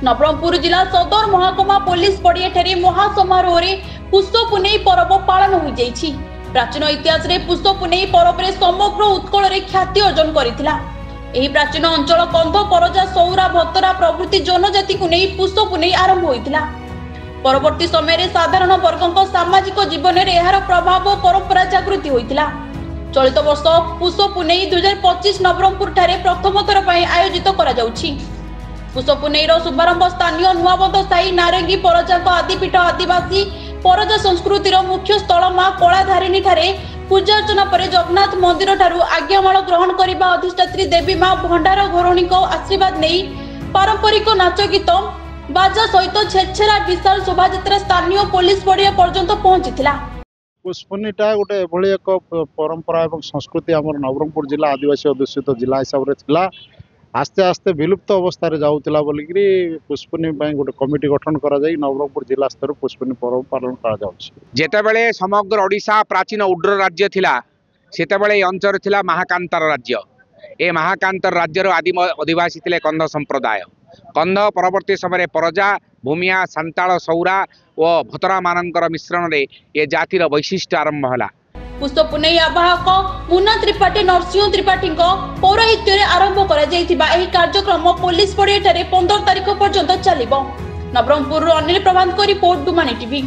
नवरंगपुर जिला सदर महाकमा पुलिस पड़ियाठारे महासमारोह रे पुष्प पुनेई पर्व पालन हो जाइछि। प्राचीन इतिहास रे पुष्प पुनेई पर्व रे समग्र उत्कल रे ख्याति अर्जन करिथिला। एही प्राचीन अंचल कंध परजा सौरा भतरा प्रभृति जनजाति को नहीं पुष्प पुनेई आरंभ होइथिला। परवर्ती समय रे साधारण वर्गक सामाजिक जीवन रे एहार प्रभाव परंपरा जागृति होइथिला। चलित वर्ष पुष्प पुनेई 2025 नवरंगपुर ठारे प्रथम थर पई आयोजित करा जाउछि। पुष्प पुनेईर शुभारंभ स्थानीय नुआबंध साई नारंगी परजाक आदिपीठ आदिवासी परजा संस्कृतिर मुख्य स्थल मां कलाधारिणी ठारे पूजा अर्चना पर जगन्नाथ मंदिर ठारू आज्ञामाल ग्रहण करबा अधिष्ठात्री देवी मां भंडार घोरणी को आशीर्वाद नहीं पारंपरिक नाच गीत बाजा सहित छेछेरा विशाल शोभायात्रा स्थानीय पुलिस पड़िया पर्यंत पहुंचीथिला। पुष्पनीटा गोटे एभली एक परंपरा और संस्कृति आम नवरंगपुर जिला आदिवासी अध्युषित जिला हिसाब से आस्ते आस्ते विलुप्त अवस्था जाऊला बोलिकी पुष्पनी गोटे कमिटी गठन करा जाई नवरंगपुर जिला स्तर पुष्पनी पर्व पालन करा जेतेबेले समग्र ओडिशा प्राचीन उड्र राज्य थिला सेतेबेले अंचल थिला महाकांतार राज्य। ए महाकांतार राज्यर आदि आदिवासी थिले कंध संप्रदाय। कंध परवर्ती समय परजा भूमिया सांताल सौरा और भतरा मानकर मिश्रण रे ए जातिर वैशिष्ट्य आरंभ होला। पुष्प पुनेई आवाहक मुन्ना त्रिपाठी नरसिंह त्रिपाठी पौरोहित्य आरंभ करा जायथिबा एही कार्यक्रम पुलिस पड़ियाठारे 15 तारिख पर्यंत चलिबो। नवरंगपुर अनिल प्रभात को रिपोर्ट डुमानी टीवी।